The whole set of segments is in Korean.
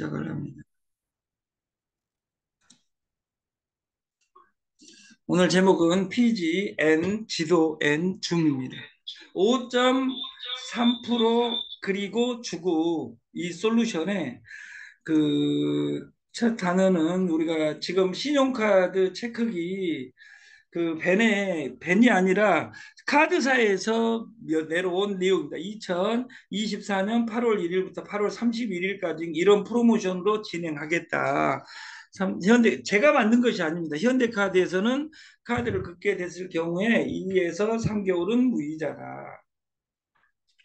시작을 합니다. 오늘 제목은 PG N 지도 N 줌입니다. 5.3% 그리고 주고 이 솔루션에 첫 단어는 우리가 지금 신용카드 체크기 벤이 아니라 카드사에서 내려온 내용입니다. 2024년 8월 1일부터 8월 31일까지 이런 프로모션으로 진행하겠다. 제가 만든 것이 아닙니다. 현대카드에서는 카드를 긋게 됐을 경우에 2에서 3개월은 무이자다.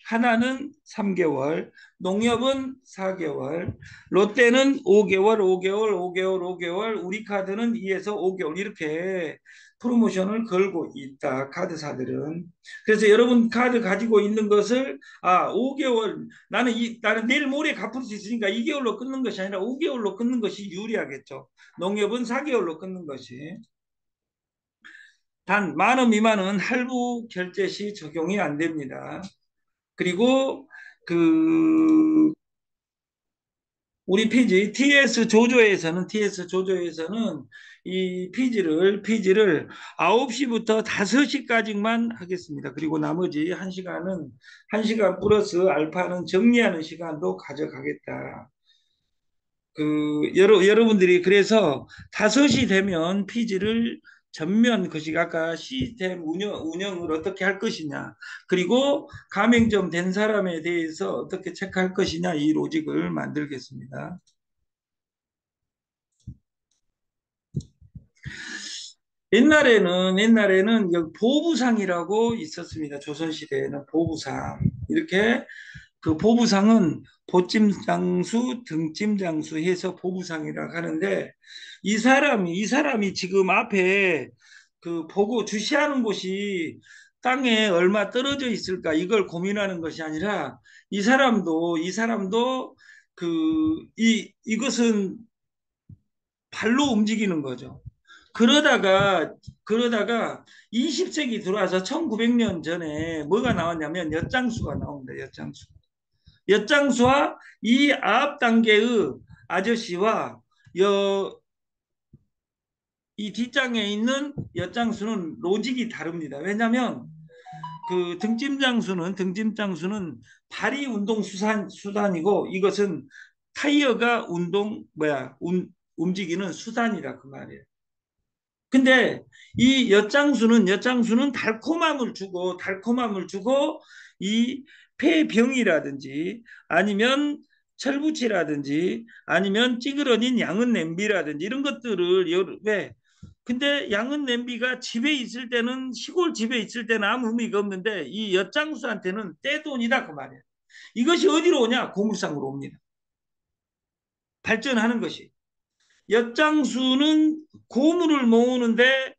하나는 3개월, 농협은 4개월, 롯데는 5개월, 5개월, 5개월, 5개월, 우리카드는 2에서 5개월 이렇게 프로모션을 걸고 있다. 카드사들은. 그래서 여러분 카드 가지고 있는 것을 5개월 나는 내일 모레 갚을 수 있으니까 2개월로 끊는 것이 아니라 5개월로 끊는 것이 유리하겠죠. 농협은 4개월로 끊는 것이. 단 10,000원 미만은 할부 결제 시 적용이 안 됩니다. 그리고 그 우리 TS 조조에서는 이 피지를 9시부터 5시까지만 하겠습니다. 그리고 나머지 1시간은 1시간 플러스 알파는 정리하는 시간도 가져가겠다. 여러분들이 그래서 5시 되면 피지를 전면 아까 시스템 운영을 어떻게 할 것이냐, 그리고 가맹점 된 사람에 대해서 어떻게 체크할 것이냐, 이 로직을 만들겠습니다. 옛날에는 여기 보부상이라고 있었습니다. 조선시대에는 보부상. 이렇게 보부상은 보찜장수, 등찜장수 해서 보부상이라고 하는데, 이 사람이 지금 앞에 보고 주시하는 곳이 땅에 얼마 떨어져 있을까 이걸 고민하는 것이 아니라, 이 사람도 이것은 발로 움직이는 거죠. 그러다가 20세기 들어와서 1900년 전에 뭐가 나왔냐면 엿장수가 나옵니다. 엿장수와 이 앞 단계의 아저씨와 이 뒷장에 있는 엿장수는 로직이 다릅니다. 왜냐하면 등짐장수는 발이 운동 수단이고, 이것은 타이어가 움직이는 수단이라 그 말이에요. 근데 이 엿장수는 달콤함을 주고 이 폐병이라든지 아니면 철부치라든지 아니면 찌그러진 양은 냄비라든지 이런 것들을 왜 근데 양은 냄비가 시골 집에 있을 때는 아무 의미가 없는데, 이 엿장수한테는 떼돈이다 그 말이에요. 이것이 어디로 오냐? 고물상으로 옵니다. 발전하는 것이. 엿장수는 고물을 모으는데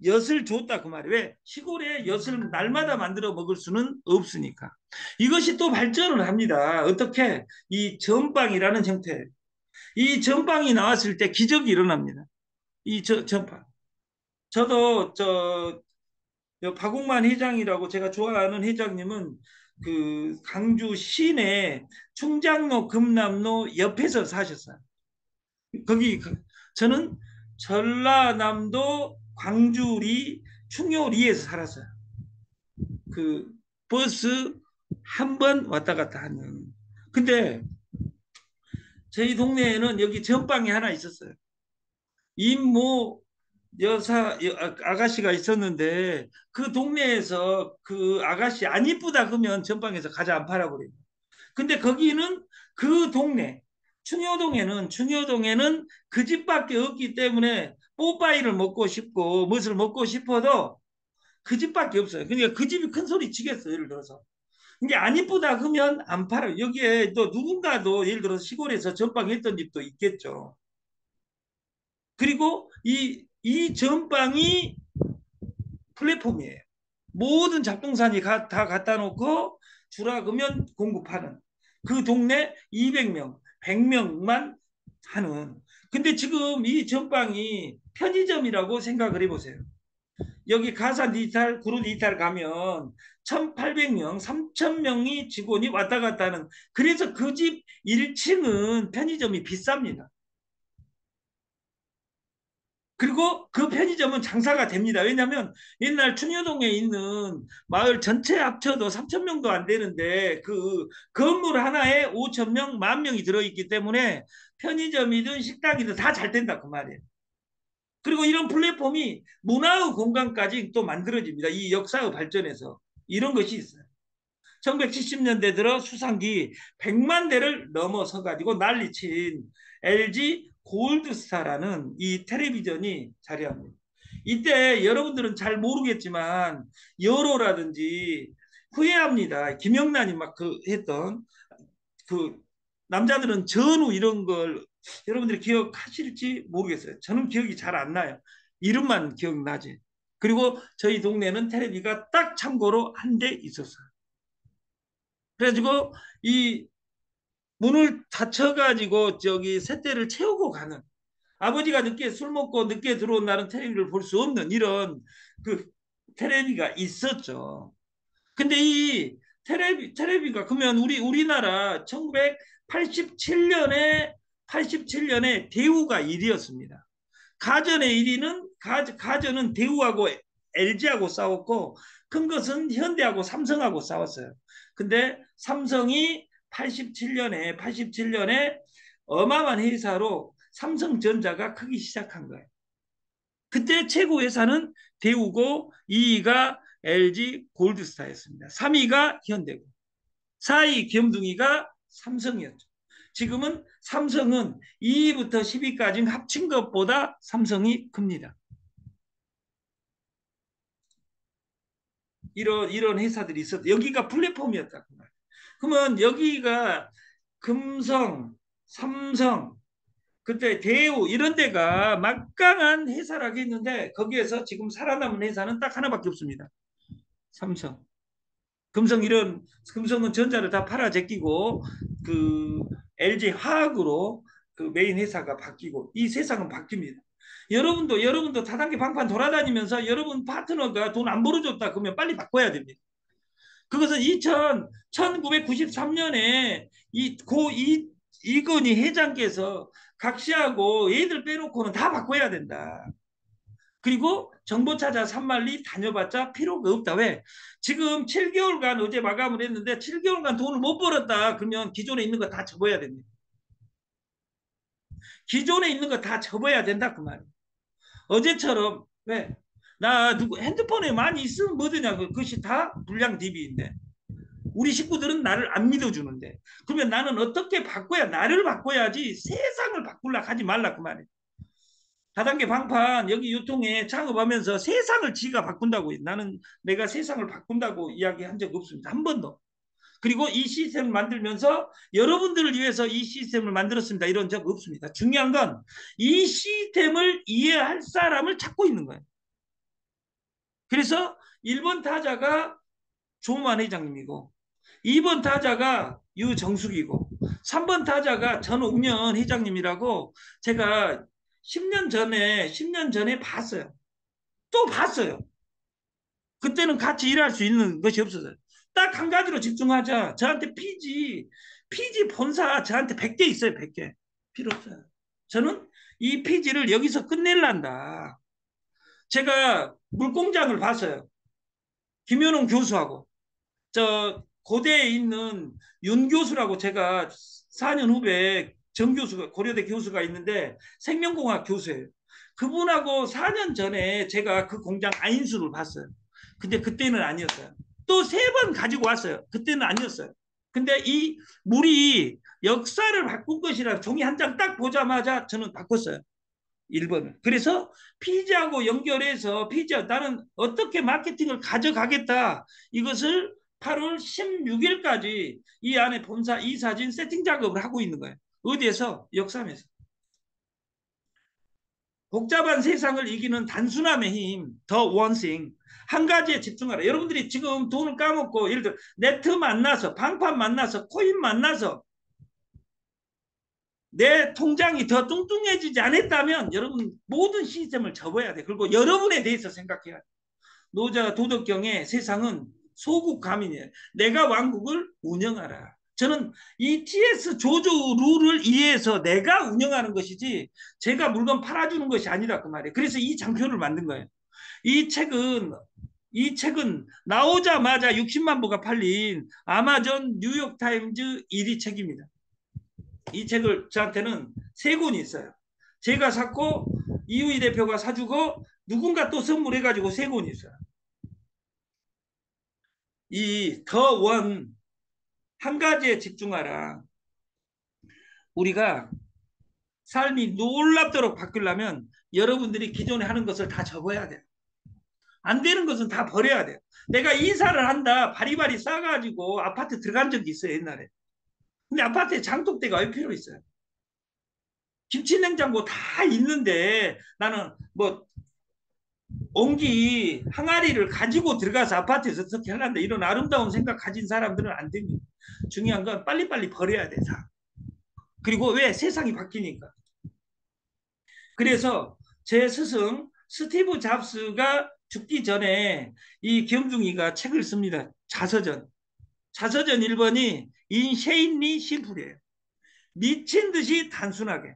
엿을 줬다 그 말이에요. 왜? 시골에 엿을 날마다 만들어 먹을 수는 없으니까. 이것이 또 발전을 합니다. 어떻게? 이 전방이라는 형태. 이 전방이 나왔을 때 기적이 일어납니다. 전방. 저도 박웅만 회장이라고 제가 좋아하는 회장님은 강주 시내 충장로 금남로 옆에서 사셨어요. 거기 저는 전라남도 광주리 충효리에서 살았어요. 그 버스 한 번 왔다 갔다 하는. 근데 저희 동네에는 여기 전방에 하나 있었어요. 임모 아가씨가 있었는데, 그 동네에서 그 아가씨 안 이쁘다 그러면 전방에서 가자 안 팔아 버려요. 근데 거기는 그 동네 충효동에는 그 집밖에 없기 때문에 뽀빠이를 먹고 싶고 무엇을 먹고 싶어도 그 집밖에 없어요. 그러니까 그 집이 큰 소리 치겠어요. 예를 들어서 이게 안 이쁘다 그러면 안 팔아요. 여기에 또 누군가도 예를 들어서 시골에서 전방했던 집도 있겠죠. 그리고 이 전방이 플랫폼이에요. 모든 잡동사니 다 갖다 놓고 주라 그러면 공급하는, 그 동네 200명, 100명만 하는. 근데 지금 이 전방이 편의점이라고 생각을 해보세요. 여기 가산 디지털, 구로 디지털 가면 1,800명, 3,000명이 직원이 왔다 갔다 하는, 그래서 그 집 1층은 편의점이 비쌉니다. 그리고 그 편의점은 장사가 됩니다. 왜냐하면 옛날 춘효동에 있는 마을 전체 합쳐도 3천 명도 안 되는데 그 건물 하나에 5천 명, 10,000명이 들어있기 때문에 편의점이든 식당이든 다 잘 된다 그 말이에요. 그리고 이런 플랫폼이 문화의 공간까지 또 만들어집니다. 이 역사의 발전에서 이런 것이 있어요. 1970년대 들어 수상기 100만 대를 넘어서 가지고 난리친 LG 골드스타라는 이 텔레비전이 자리합니다. 이때 여러분들은 잘 모르겠지만 여로라든지 후회합니다. 김영란이 막 그 했던 그 남자들은 전후 이런 걸 여러분들이 기억하실지 모르겠어요. 저는 기억이 잘 안 나요. 이름만 기억나지. 그리고 저희 동네는 텔레비가 딱 참고로 한 대 있었어요. 그래가지고 이 문을 닫혀가지고 저기 새떼를 채우고 가는, 아버지가 늦게 술 먹고 늦게 들어온 날은 텔레비를 볼 수 없는 이런 그 텔레비가 있었죠. 근데 이 텔레비가 그러면 우리나라 1987년에 대우가 1위였습니다. 가전의 1위는 가전은 대우하고 LG하고 싸웠고 큰 것은 현대하고 삼성하고 싸웠어요. 근데 삼성이 87년에 어마어마한 회사로 삼성전자가 크기 시작한 거예요. 그때 최고 회사는 대우고 2위가 LG 골드스타였습니다. 3위가 현대고 4위 겸둥이가 삼성이었죠. 지금은 삼성은 2위부터 10위까지 합친 것보다 삼성이 큽니다. 이런 회사들이 있었다. 여기가 플랫폼이었다. 그러면 여기가 금성, 삼성, 그때 대우 이런 데가 막강한 회사라고 했는데 거기에서 지금 살아남은 회사는 딱 하나밖에 없습니다. 삼성. 금성은 전자를 다 팔아 제끼고 그 LG 화학으로 그 메인 회사가 바뀌고 이 세상은 바뀝니다. 여러분도 다단계 방판 돌아다니면서 여러분 파트너가 돈 안 벌어줬다 그러면 빨리 바꿔야 됩니다. 그것은 1993년에 이건희 회장께서 각시하고 얘들 빼놓고는 다 바꿔야 된다. 그리고 정보 찾아 산만리 다녀봤자 필요가 없다. 왜? 지금 7개월간 어제 마감을 했는데 7개월간 돈을 못 벌었다. 그러면 기존에 있는 거 다 접어야 됩니다. 기존에 있는 거 다 접어야 된다. 그 말이에요. 어제처럼 왜? 나 누구 핸드폰에 많이 있으면 뭐드냐. 그것이 다 불량 DB인데. 우리 식구들은 나를 안 믿어주는데. 그러면 나는 어떻게 바꿔야 나를 바꿔야지 세상을 바꾸려 하지 말라 그 말이에요. 다단계 방판 여기 유통에 창업하면서 세상을 지가 바꾼다고 나는 내가 세상을 바꾼다고 이야기한 적 없습니다. 한 번도. 그리고 이 시스템을 만들면서 여러분들을 위해서 이 시스템을 만들었습니다. 이런 적 없습니다. 중요한 건 이 시스템을 이해할 사람을 찾고 있는 거예요. 그래서 1번 타자가 조만 회장님이고 2번 타자가 유정숙이고 3번 타자가 전옥년 회장님이라고 제가 10년 전에 봤어요. 또 봤어요. 그때는 같이 일할 수 있는 것이 없었어요. 딱 한 가지로 집중하자. 저한테 피지 본사 저한테 100개 있어요. 100개. 필요 없어요. 저는 이 피지를 여기서 끝낼란다. 제가 물공장을 봤어요. 김현웅 교수하고. 저 고대에 있는 윤 교수라고 제가 4년 후배 정 교수가 고려대 교수가 있는데 생명공학 교수예요. 그분하고 4년 전에 제가 그 공장 아인수를 봤어요. 근데 그때는 아니었어요. 또 3번 가지고 왔어요. 그때는 아니었어요. 근데 이 물이 역사를 바꾼 것이라 종이 한 장 딱 보자마자 저는 바꿨어요. 1번을. 그래서 피지하고 연결해서 나는 어떻게 마케팅을 가져가겠다. 이것을 8월 16일까지 이 안에 본사 이 사진 세팅 작업을 하고 있는 거예요. 어디에서? 역삼에서. 복잡한 세상을 이기는 단순함의 힘, 더 원싱. 한 가지에 집중하라. 여러분들이 지금 돈을 까먹고 예를 들어 네트 만나서 방판 만나서 코인 만나서 내 통장이 더 뚱뚱해지지 않았다면 여러분 모든 시스템을 접어야 돼. 그리고 여러분에 대해서 생각해야 돼. 노자 도덕경의 세상은 소국 가민이에요. 내가 왕국을 운영하라. 저는 이 TS 조조 룰을 이해해서 내가 운영하는 것이지 제가 물건 팔아주는 것이 아니다 그 말이에요. 그래서 이 장표를 만든 거예요. 이 책은 이 책은 나오자마자 60만 부가 팔린 아마존 뉴욕타임즈 1위 책입니다. 이 책을 저한테는 세 권이 있어요. 제가 샀고 이우희 대표가 사주고 누군가 또 선물해가지고 세 권이 있어요. 이 더 원 한 가지에 집중하라. 우리가 삶이 놀랍도록 바뀌려면 여러분들이 기존에 하는 것을 다 접어야 돼요. 안 되는 것은 다 버려야 돼요. 내가 이사를 한다 바리바리 싸가지고 아파트 들어간 적이 있어요 옛날에. 근데 아파트에 장독대가 왜 필요 있어요? 김치 냉장고 다 있는데 나는 뭐 옹기 항아리를 가지고 들어가서 아파트에서 어떻게 하려는데 이런 아름다운 생각 가진 사람들은 안 됩니다. 중요한 건 빨리빨리 버려야 돼 다. 그리고 왜 세상이 바뀌니까. 그래서 제 스승 스티브 잡스가 죽기 전에 이 겸중이가 책을 씁니다. 자서전. 자서전 1번이 인쉐인리 심플이에요. 미친 듯이 단순하게.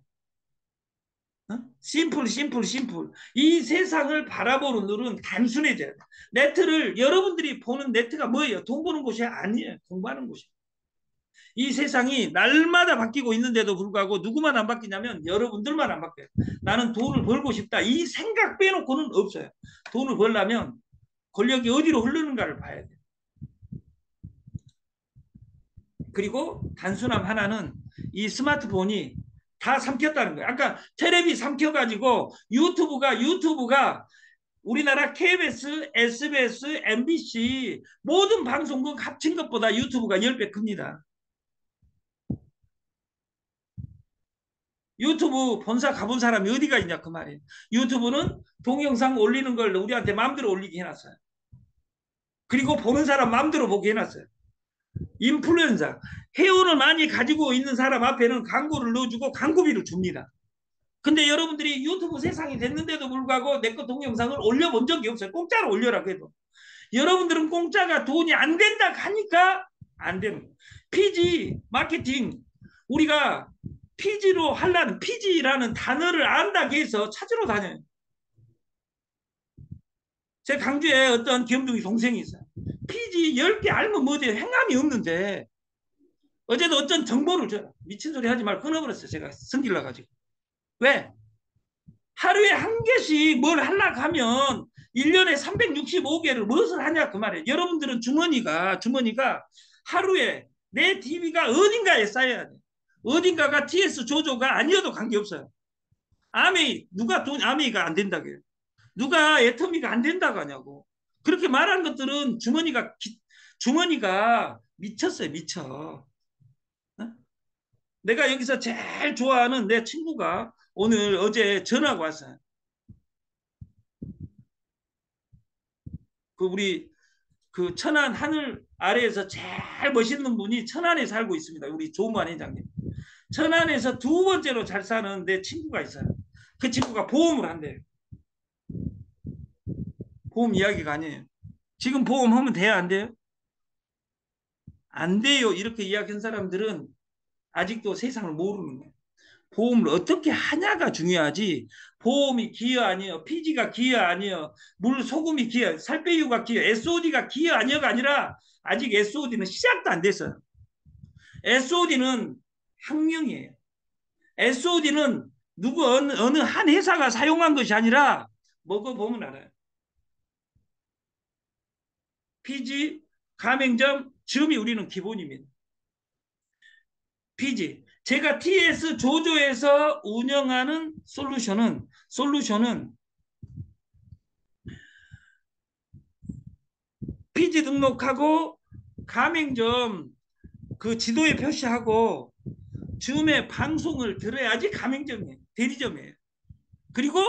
심플, 심플, 심플. 이 세상을 바라보는 눈은 단순해져야 돼. 네트를, 여러분들이 보는 네트가 뭐예요? 돈 버는 곳이 아니에요. 공부하는 곳이에요. 이 세상이 날마다 바뀌고 있는데도 불구하고 누구만 안 바뀌냐면 여러분들만 안 바뀌어요. 나는 돈을 벌고 싶다. 이 생각 빼놓고는 없어요. 돈을 벌려면 권력이 어디로 흐르는가를 봐야 돼요. 그리고 단순함 하나는 이 스마트폰이 다 삼켰다는 거예요. 아까 테레비 삼켜가지고 유튜브가 우리나라 KBS, SBS, MBC 모든 방송국 합친 것보다 유튜브가 10배 큽니다. 유튜브 본사 가본 사람이 어디가 있냐 그 말이에요. 유튜브는 동영상 올리는 걸 우리한테 마음대로 올리게 해놨어요. 그리고 보는 사람 마음대로 보게 해놨어요. 인플루엔서 회원을 많이 가지고 있는 사람 앞에는 광고를 넣어주고 광고비를 줍니다. 근데 여러분들이 유튜브 세상이 됐는데도 불구하고 내 거 동영상을 올려본 적이 없어요. 공짜로 올려라 그래도. 여러분들은 공짜가 돈이 안 된다 하니까 안 되는 거예요. PG 마케팅 우리가 PG로 하려는 PG라는 단어를 안다고 해서 찾으러 다녀요. 제 강주에 어떤 겸둥이 동생이 있어요. PG 10개 알면 뭐돼요. 행함이 없는데 어제도 어떤 정보를 줘요. 미친 소리 하지 말고 끊어버렸어요. 제가 성질 나가지고. 왜? 하루에 한 개씩 뭘 하려고 하면 1년에 365개를 무엇을 하냐 그 말이에요. 여러분들은 주머니가 하루에 내 DB가 어딘가에 쌓여야 돼. 어딘가가 TS 조조가 아니어도 관계없어요. 누가 돈 아메이가 안 된다고 해요. 누가 애터미가 안 된다고 하냐고. 그렇게 말하는 것들은 주머니가 미쳤어요. 미쳐. 어? 내가 여기서 제일 좋아하는 내 친구가 어제 전화가 왔어요. 우리 그 천안 하늘 아래에서 제일 멋있는 분이 천안에 살고 있습니다. 우리 조만 회장님. 천안에서 두 번째로 잘 사는 내 친구가 있어요. 그 친구가 보험을 한대요. 보험 이야기가 아니에요. 지금 보험하면 돼요? 안 돼요? 안 돼요. 이렇게 이야기한 사람들은 아직도 세상을 모르는 거예요. 보험을 어떻게 하냐가 중요하지. 보험이 기여 아니여, 피지가 기여 아니여, 물 소금이 기여, 살빼유가 기여, SOD가 기여 아니여가 아니라 아직 SOD는 시작도 안 됐어요. SOD는 학명이에요. SOD는 어느 한 회사가 사용한 것이 아니라 먹어보면 알아요. 피지, 가맹점, 점이 우리는 기본입니다. 피지. 제가 TS 조조에서 운영하는 솔루션은 피지 등록하고 가맹점 그 지도에 표시하고 줌에 방송을 들어야지 가맹점이에요. 대리점이에요. 그리고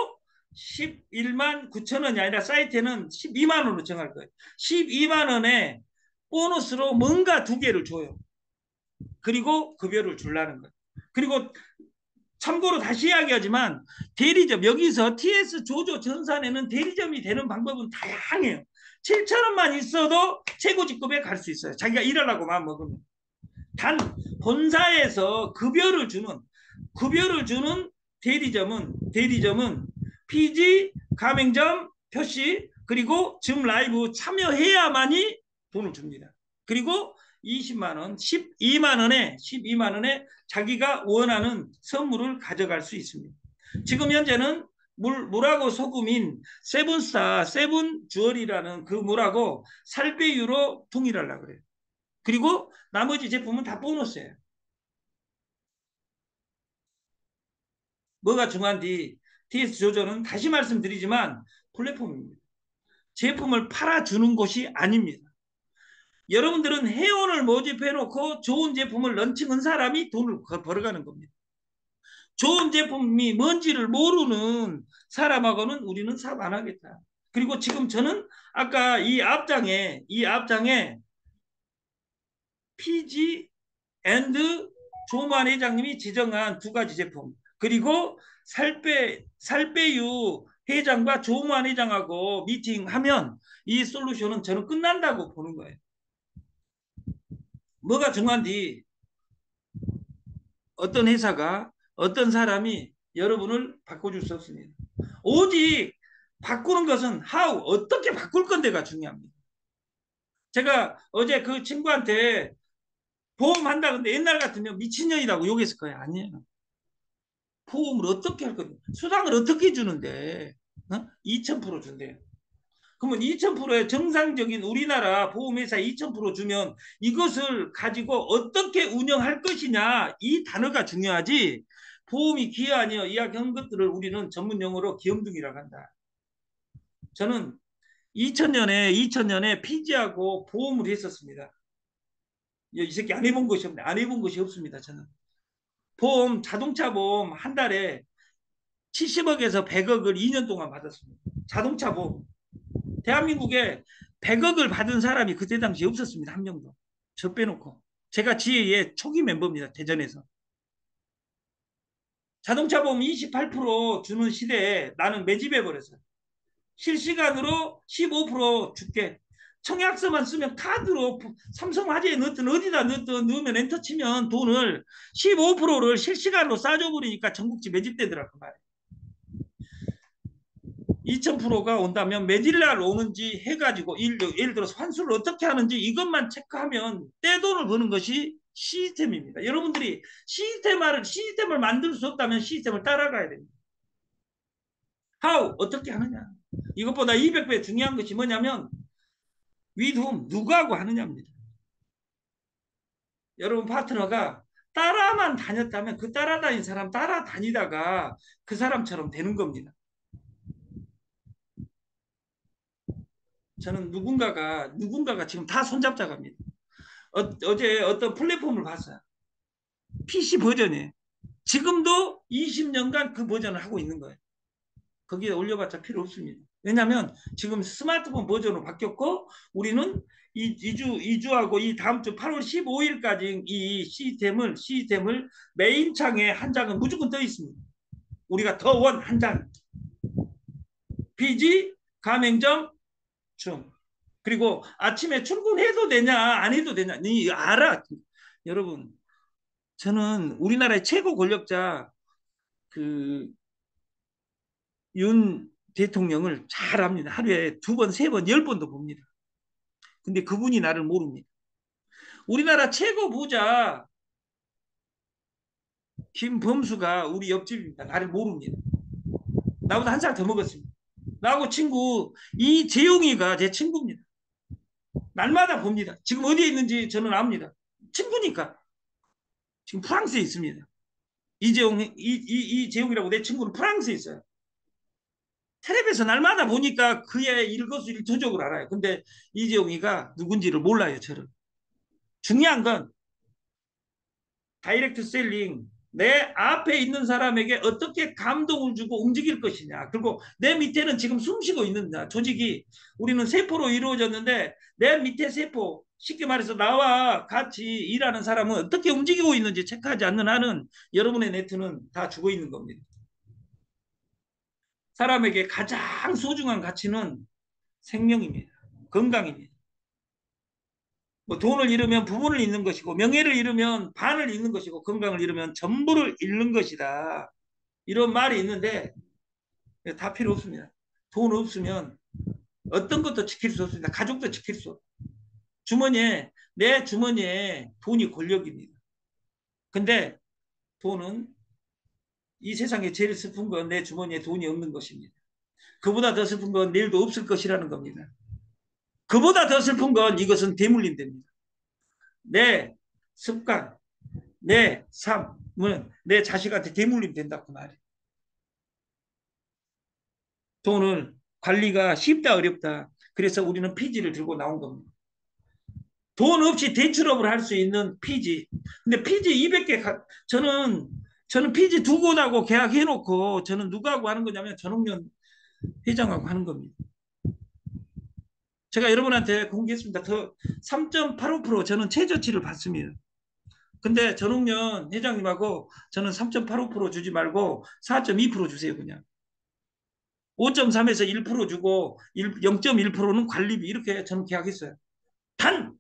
11만 9천 원이 아니라 사이트에는 12만 원으로 정할 거예요. 12만 원에 보너스로 뭔가 두 개를 줘요. 그리고 급여를 주려는 거예요. 그리고 참고로 다시 이야기하지만 대리점 여기서 TS 조조 전산에는 대리점이 되는 방법은 다양해요. 7천 원만 있어도 최고 직급에 갈 수 있어요. 자기가 일하려고 마음 먹으면. 단 본사에서 급여를 주는 대리점은 PG 가맹점 표시 그리고 즘 라이브 참여해야만이 돈을 줍니다. 그리고 20만 원, 12만 원에 자기가 원하는 선물을 가져갈 수 있습니다. 지금 현재는 물하고 소금인 세븐스타, 세븐주얼이라는 그 물하고 살배유로 통일하려고 그래요. 그리고 나머지 제품은 다 보너스예요. 뭐가 중요한지 TS 조조는 다시 말씀드리지만 플랫폼입니다. 제품을 팔아주는 곳이 아닙니다. 여러분들은 회원을 모집해놓고 좋은 제품을 런칭한 사람이 돈을 벌어가는 겁니다. 좋은 제품이 뭔지를 모르는 사람하고는 우리는 사업 안 하겠다. 그리고 지금 저는 아까 이 앞장에 PG 앤드 조만 회장님이 지정한 두 가지 제품 그리고 살빼유 회장과 조만 회장하고 미팅하면 이 솔루션은 저는 끝난다고 보는 거예요. 뭐가 중요한지 어떤 회사가 어떤 사람이 여러분을 바꿔줄 수 없습니다. 오직 바꾸는 것은 how 어떻게 바꿀 건데가 중요합니다. 제가 어제 그 친구한테 보험한다 근데 옛날 같으면 미친년이라고 욕했을 거예요. 아니에요. 보험을 어떻게 할 건데 수당을 어떻게 주는데 2000% 준대요. 그러면 2000%의 정상적인 우리나라 보험회사 2000% 주면 이것을 가지고 어떻게 운영할 것이냐 이 단어가 중요하지 보험이 기여하며 이야기한 것들을 우리는 전문 용어로 기염둥이라고 한다. 저는 2000년에 피지하고 보험을 했었습니다. 이 새끼 안 해본 것이 없네. 안 해본 것이 없습니다. 저는 보험 자동차 보험 한 달에 70억에서 100억을 2년 동안 받았습니다. 자동차 보험. 대한민국에 100억을 받은 사람이 그때 당시에 없었습니다. 한 명도. 저 빼놓고. 제가 지혜의 초기 멤버입니다. 대전에서. 자동차 보험 28% 주는 시대에 나는 매집해버렸어요. 실시간으로 15% 줄게. 청약서만 쓰면 카드로 삼성화재에 넣든 어디다 넣으면 엔터 치면 돈을 15%를 실시간으로 싸줘버리니까 전국지 매집되더라고 말이에요. 2000%가 온다면 매질날 오는지 해가지고 예를 들어서 환수를 어떻게 하는지 이것만 체크하면 떼돈을 버는 것이 시스템입니다. 여러분들이 시스템을 만들 수 없다면 시스템을 따라가야 됩니다. how 어떻게 하느냐. 이것보다 200배 중요한 것이 뭐냐면 with whom 누구하고 하느냐입니다. 여러분 파트너가 따라만 다녔다면 그 따라다닌 사람 따라다니다가 그 사람처럼 되는 겁니다. 저는 누군가가 지금 다 손잡자갑니다. 어제 어떤 플랫폼을 봤어요. PC 버전이에요. 지금도 20년간 그 버전을 하고 있는 거예요. 거기에 올려봤자 필요 없습니다. 왜냐하면 지금 스마트폰 버전으로 바뀌었고 우리는 2주하고 이 다음 주 8월 15일까지 이 시스템을 메인 창에 한 장은 무조건 떠 있습니다. 우리가 더 원 한 장. PG 가맹점 중. 그리고 아침에 출근해도 되냐 안 해도 되냐 니 알아. 여러분 저는 우리나라의 최고 권력자 그 윤 대통령을 잘 압니다. 하루에 2번, 3번, 10번도 봅니다. 근데 그분이 나를 모릅니다. 우리나라 최고 부자 김범수가 우리 옆집입니다. 나를 모릅니다. 나보다 한 살 더 먹었습니다. 나하고 친구 이재용이가 제 친구입니다. 날마다 봅니다. 지금 어디에 있는지 저는 압니다. 친구니까. 지금 프랑스에 있습니다. 이재용이라고 내 친구는 프랑스에 있어요. 텔레비에서 날마다 보니까 그의 일거수일투족을 알아요. 근데 이재용이가 누군지를 몰라요. 저를. 중요한 건 다이렉트 셀링 내 앞에 있는 사람에게 어떻게 감동을 주고 움직일 것이냐. 그리고 내 밑에는 지금 숨쉬고 있는 조직이 우리는 세포로 이루어졌는데 내 밑에 세포 쉽게 말해서 나와 같이 일하는 사람은 어떻게 움직이고 있는지 체크하지 않는 한은 여러분의 네트는 다 죽어 있는 겁니다. 사람에게 가장 소중한 가치는 생명입니다. 건강입니다. 뭐 돈을 잃으면 부분을 잃는 것이고 명예를 잃으면 반을 잃는 것이고 건강을 잃으면 전부를 잃는 것이다. 이런 말이 있는데 다 필요 없습니다. 돈 없으면 어떤 것도 지킬 수 없습니다. 가족도 지킬 수 없습니다. 내 주머니에 돈이 권력입니다. 근데 돈은 이 세상에 제일 슬픈 건 내 주머니에 돈이 없는 것입니다. 그보다 더 슬픈 건 내일도 없을 것이라는 겁니다. 그보다 더 슬픈 건 이것은 대물림됩니다. 내 습관, 내 삶은 내 자식한테 대물림 된다고 말이에요. 돈을 관리가 쉽다 어렵다. 그래서 우리는 피지를 들고 나온 겁니다. 돈 없이 대출업을 할 수 있는 피지. 근데 피지 200개 저는 피지 두 곳하고 계약해놓고 저는 누구하고 하는 거냐면 전홍련 회장하고 하는 겁니다. 제가 여러분한테 공개했습니다. 더 3.85% 저는 최저치를 받습니다. 근데 전홍련 회장님하고 저는 3.85% 주지 말고 4.2% 주세요 그냥. 5.3에서 1% 주고 0.1%는 관리비 이렇게 저는 계약했어요. 단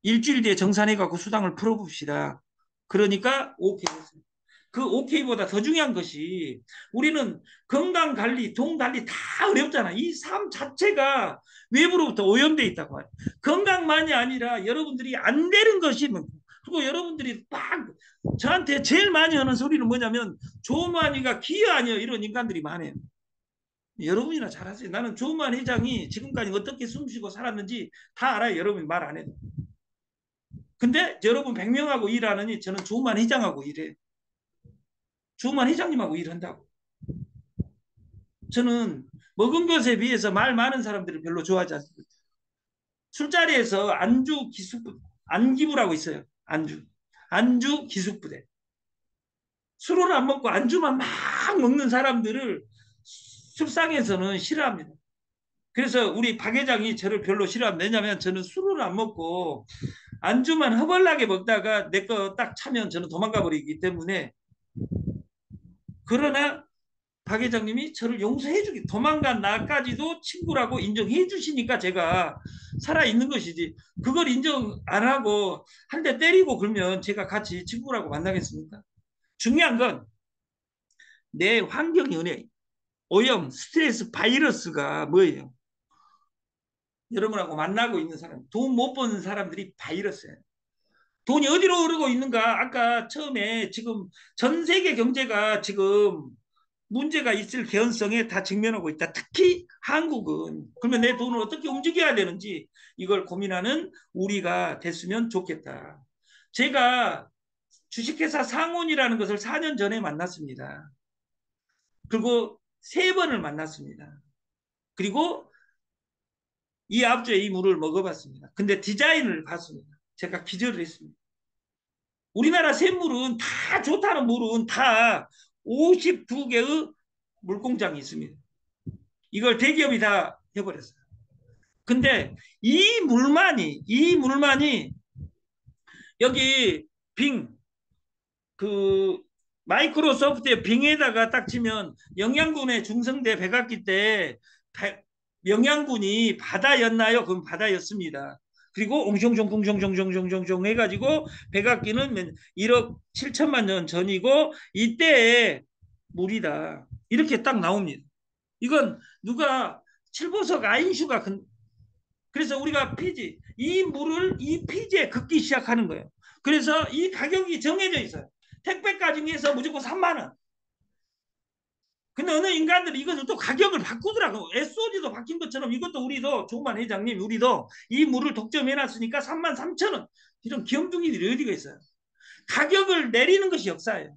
일주일 뒤에 정산해 갖고 수당을 풀어봅시다. 그러니까 오케이 했습니다. 그 오케이보다 더 중요한 것이 우리는 건강 관리, 돈 관리 다 어렵잖아. 이 삶 자체가 외부로부터 오염돼 있다고 해요. 건강만이 아니라 여러분들이 안 되는 것이 그리고 여러분들이 막 저한테 제일 많이 하는 소리는 뭐냐면 조만이가 기여 아니여 이런 인간들이 많아요. 여러분이나 잘 하세요. 나는 조만 회장이 지금까지 어떻게 숨쉬고 살았는지 다 알아요. 여러분이 말 안 해도. 근데 여러분 100명하고 일하느니 저는 조만 회장하고 일해요. 조만 회장님하고 일한다고. 저는 먹은 것에 비해서 말 많은 사람들을 별로 좋아하지 않습니다. 술자리에서 안주 기숙부, 안기부라고 있어요. 안주 기숙부대. 술을 안 먹고 안주만 막 먹는 사람들을 술상에서는 싫어합니다. 그래서 우리 박 회장이 저를 별로 싫어합니다. 왜냐하면 저는 술을 안 먹고 안주만 허벌나게 먹다가 내 거 딱 차면 저는 도망가 버리기 때문에. 그러나 박 회장님이 저를 용서해 주기, 도망간 나까지도 친구라고 인정해 주시니까 제가 살아있는 것이지, 그걸 인정 안 하고 한 대 때리고 그러면 제가 같이 친구라고 만나겠습니까? 중요한 건 내 환경이 은혜, 오염, 스트레스, 바이러스가 뭐예요? 여러분하고 만나고 있는 사람, 돈 못 버는 사람들이 바이러스예요. 돈이 어디로 흐르고 있는가? 아까 처음에 지금 전 세계 경제가 지금 문제가 있을 개연성에 다 직면하고 있다. 특히 한국은. 그러면 내 돈을 어떻게 움직여야 되는지 이걸 고민하는 우리가 됐으면 좋겠다. 제가 주식회사 상온이라는 것을 4년 전에 만났습니다. 그리고 3번을 만났습니다. 그리고 이 앞주에 이 물을 먹어봤습니다. 근데 디자인을 봤습니다. 제가 기절을 했습니다. 우리나라 샘물은 다 좋다는 물은 다 52개의 물공장이 있습니다. 이걸 대기업이 다 해버렸어요. 근데 이 물만이 여기 그 마이크로소프트의 빙에다가 딱 치면 영양군의 중성대 백악기 때 영양군이 바다였나요? 그럼 바다였습니다. 그리고 옹숑숑숑숑숑숑숑 해가지고 백악기는 1억 7천만 년 전이고 이때의 물이다. 이렇게 딱 나옵니다. 이건 누가 칠보석 아인슈가 그래서 우리가 이 물을 이 피지에 긋기 시작하는 거예요. 그래서 이 가격이 정해져 있어요. 택배까지 해서 무조건 3만 원. 근데 어느 인간들이 이것을 또 가격을 바꾸더라고. SOD도 바뀐 것처럼 이것도 우리도 조만 회장님 우리도 이 물을 독점해놨으니까 3만 3천 원. 이런 귀염둥이들이 어디가 있어요. 가격을 내리는 것이 역사예요.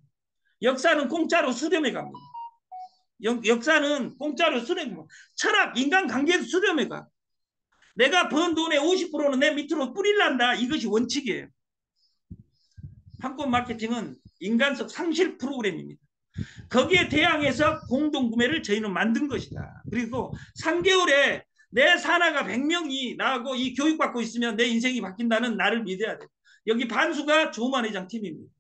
역사는 공짜로 수렴해 갑니다. 역사는 공짜로 수렴해 갑니다. 철학, 인간관계에서 수렴해 가. 내가 번 돈의 50%는 내 밑으로 뿌릴란다. 이것이 원칙이에요. 판권 마케팅은 인간적 상실 프로그램입니다. 거기에 대항해서 공동구매를 저희는 만든 것이다. 그리고 3개월에 내 산하가 100명이 나하고 이 교육받고 있으면 내 인생이 바뀐다는 나를 믿어야 돼. 여기 반수가 조만 회장 팀입니다.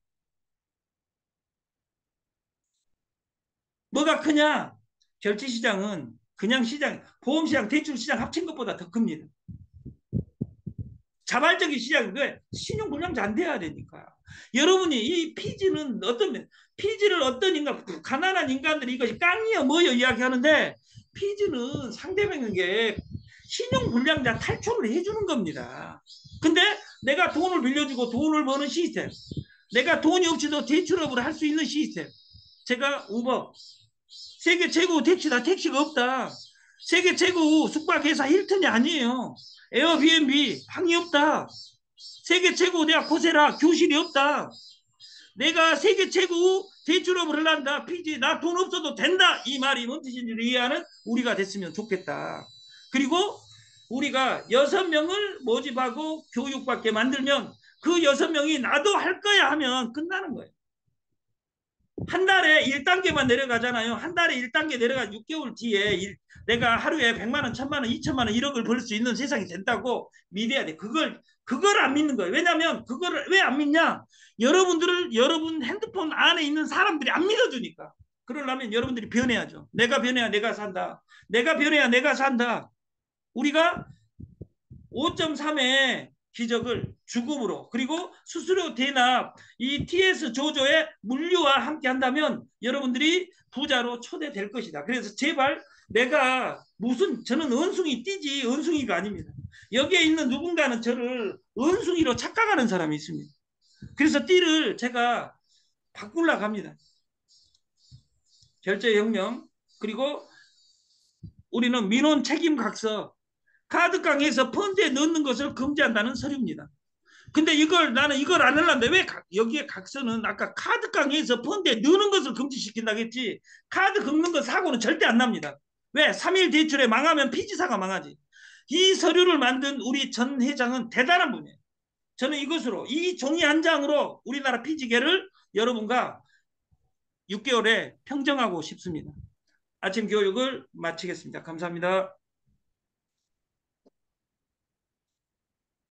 뭐가 크냐? 결제시장은 그냥 시장, 보험시장, 대출시장 합친 것보다 더 큽니다. 자발적인 시장, 왜? 신용불량자 안 돼야 되니까. 여러분이 이 피지는 피지를 어떤 인간, 가난한 인간들이 이것이 깡이야 뭐여 이야기하는데, 피지는 상대방에게 신용불량자 탈출을 해주는 겁니다. 근데 내가 돈을 빌려주고 돈을 버는 시스템, 내가 돈이 없이도 대출업을 할 수 있는 시스템. 제가 우버, 세계 최고 택시다. 택시가 없다. 세계 최고 숙박회사 힐튼이 아니에요. 에어비앤비 항이 없다. 세계 최고 대학 코세라 교실이 없다. 내가 세계 최고 대출업을 하려한다. 피지 나 돈 없어도 된다. 이 말이 뭔 뜻인지를 이해하는 우리가 됐으면 좋겠다. 그리고 우리가 6명을 모집하고 교육받게 만들면 그 6명이 나도 할 거야 하면 끝나는 거예요. 한 달에 1단계만 내려가잖아요. 한 달에 1단계 내려가 6개월 뒤에 내가 하루에 100만 원, 1000만 원, 2000만 원 1억을 벌 수 있는 세상이 된다고 믿어야 돼. 그걸 안 믿는 거예요. 왜냐하면 그거를 왜 안 믿냐? 여러분 핸드폰 안에 있는 사람들이 안 믿어주니까. 그러려면 여러분들이 변해야죠. 내가 변해야 내가 산다. 내가 변해야 내가 산다. 우리가 5.3의 기적을 죽음으로 그리고 수수료 대납 이 TS 조조의 물류와 함께 한다면 여러분들이 부자로 초대될 것이다. 그래서 제발 내가 저는 은숭이 띠지 은숭이가 아닙니다. 여기에 있는 누군가는 저를 은숭이로 착각하는 사람이 있습니다. 그래서 띠를 제가 바꾸려고 합니다. 결제혁명 그리고 우리는 민원 책임 각서 카드깡에서 펀드에 넣는 것을 금지한다는 서류입니다. 근데 나는 이걸 안 하려는데 왜 여기에 각서는 아까 카드깡에서 펀드에 넣는 것을 금지시킨다고 했지 카드 긁는 거 사고는 절대 안 납니다. 왜? 3일 대출에 망하면 피지사가 망하지. 이 서류를 만든 우리 전 회장은 대단한 분이에요. 저는 이것으로 이 종이 한 장으로 우리나라 피지계를 여러분과 6개월에 평정하고 싶습니다. 아침 교육을 마치겠습니다. 감사합니다.